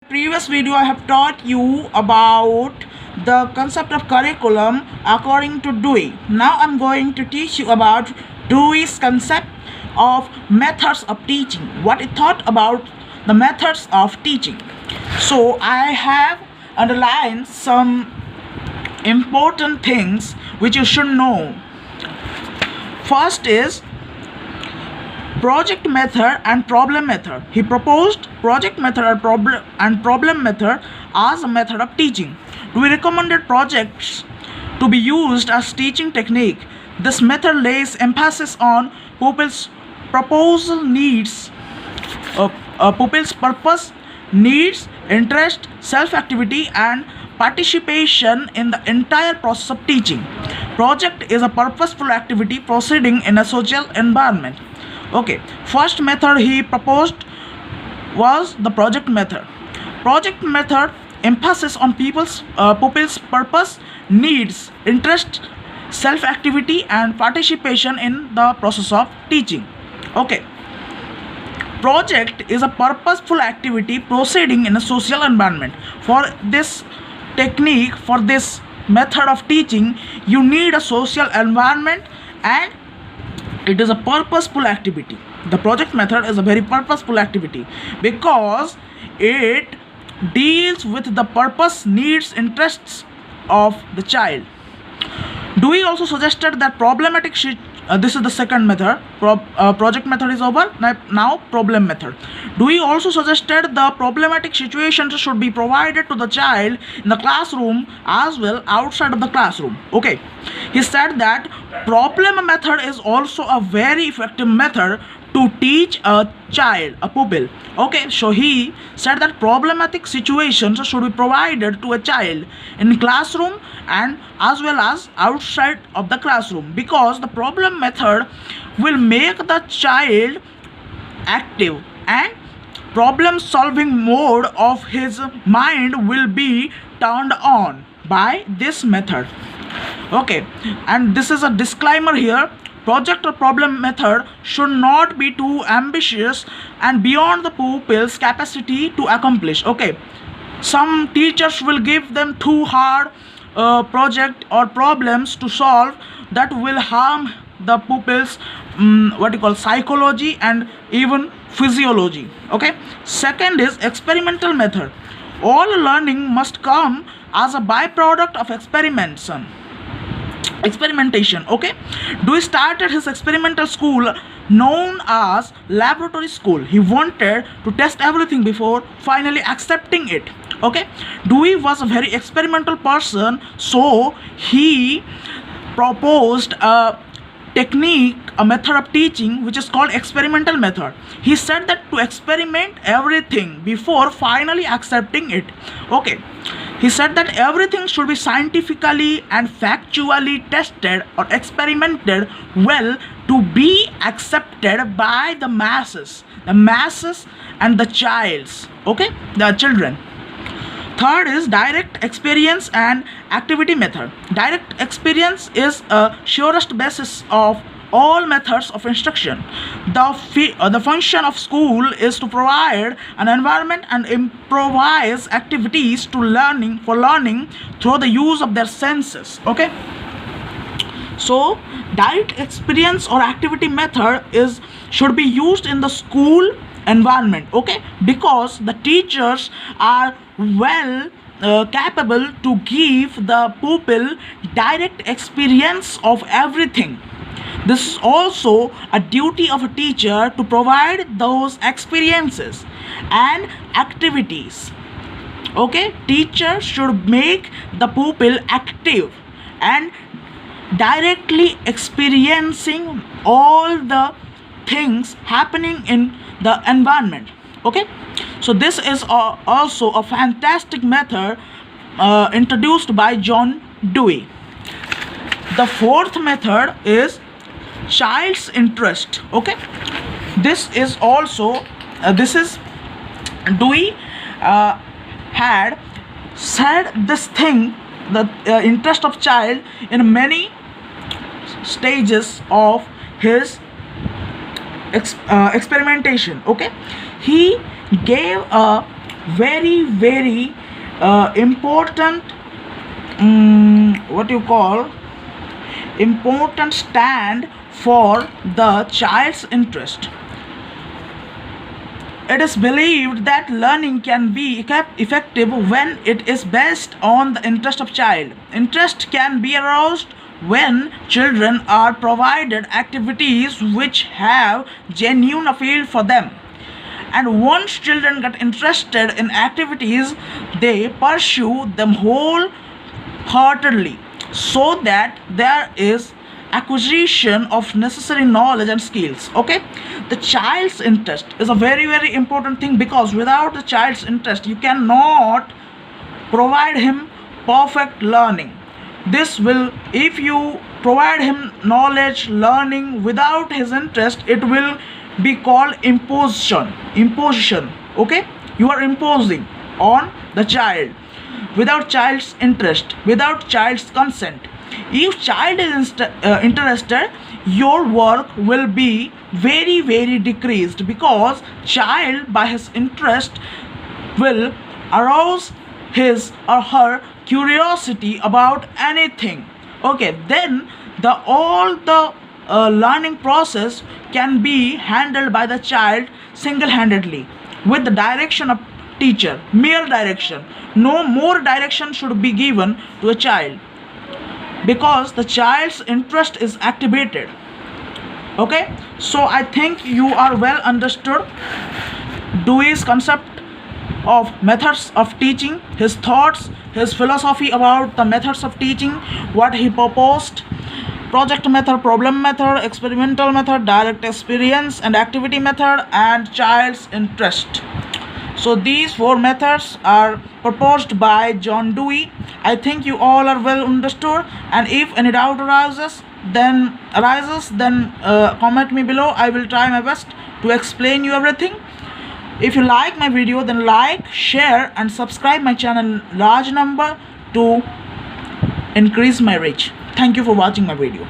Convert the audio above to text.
previous video I have taught you about the concept of curriculum according to Dewey. Now I'm going to teach you about Dewey's concept of methods of teaching, what he thought about the methods of teaching. So I have underlined some important things which you should know. First is project method and problem method. He proposed project method and problem method as a method of teaching. We recommended projects to be used as teaching technique. This method lays emphasis on pupils' proposal needs, pupils' purpose, needs, interest, self-activity and participation in the entire process of teaching. Project is a purposeful activity proceeding in a social environment. Okay, first method he proposed was the project method. Project method emphasis on pupils' purpose, needs, interest, self-activity and participation in the process of teaching. Okay, project is a purposeful activity proceeding in a social environment. For this technique, for this method of teaching, you need a social environment and it is a purposeful activity. The project method is a very purposeful activity because it deals with the purpose, needs, interests of the child. Dewey also suggested that problematic this is the second method. Project method is over. Now problem method. Dewey also suggested the problematic situations should be provided to the child in the classroom as well outside of the classroom. Okay, he said that problem method is also a very effective method to teach a child, a pupil. Okay, so he said that problematic situations should be provided to a child in classroom and as well as outside of the classroom, because the problem method will make the child active and problem solving mode of his mind will be turned on by this method. Okay, and this is a disclaimer here. Project or problem method should not be too ambitious and beyond the pupil's capacity to accomplish. Okay, some teachers will give them too hard project or problems to solve that will harm the pupils psychology and even physiology. Okay, second is experimental method. All learning must come as a byproduct of experimentation. Okay, Dewey started his experimental school known as laboratory school. He wanted to test everything before finally accepting it. Okay, Dewey was a very experimental person, so he proposed a technique, a method of teaching which is called experimental method. He said that to experiment everything before finally accepting it. Okay, he said that everything should be scientifically and factually tested or experimented well to be accepted by the masses and the children. Third is direct experience and activity method. Direct experience is a surest basis of all methods of instruction. The function of school is to provide an environment and improvise activities for learning through the use of their senses. Okay, so direct experience or activity method should be used in the school environment. Okay, because the teachers are well capable to give the pupil direct experience of everything. This is also a duty of a teacher to provide those experiences and activities. Okay, teacher should make the pupil active and directly experiencing all the things happening in the environment. Okay, so this is also a fantastic method introduced by John Dewey. The fourth method is child's interest. Okay, this is also Dewey had said this thing, the interest of child, in many stages of his experimentation. Okay, he gave a very important, what you call, important stand for the child's interest. It is believed that learning can be effective when it is based on the interest of child. Interest can be aroused when children are provided activities which have genuine appeal for them. And once children get interested in activities, they pursue them wholeheartedly, so that there is acquisition of necessary knowledge and skills. Okay, the child's interest is a very important thing, because without the child's interest you cannot provide him perfect learning. This will, if you provide him knowledge, learning without his interest, it will be called imposition. Okay, you are imposing on the child without child's interest, without child's consent. If child is interested, your work will be very decreased, because child by his interest will arouse his or her curiosity about anything. Okay, then all the learning process can be handled by the child single-handedly, with the direction of teacher, mere direction. No more direction should be given to a child, because the child's interest is activated. Okay, so I think you are well understood Dewey's concept of methods of teaching, his thoughts, his philosophy about the methods of teaching, what he proposed: project method, problem method, experimental method, direct experience and activity method, and child's interest. So these 4 methods are proposed by John Dewey. I think you all are well understood, and if any doubt arises, then comment me below. I will try my best to explain you everything. If you like my video, then like, share and subscribe my channel large number to increase my reach. Thank you for watching my video.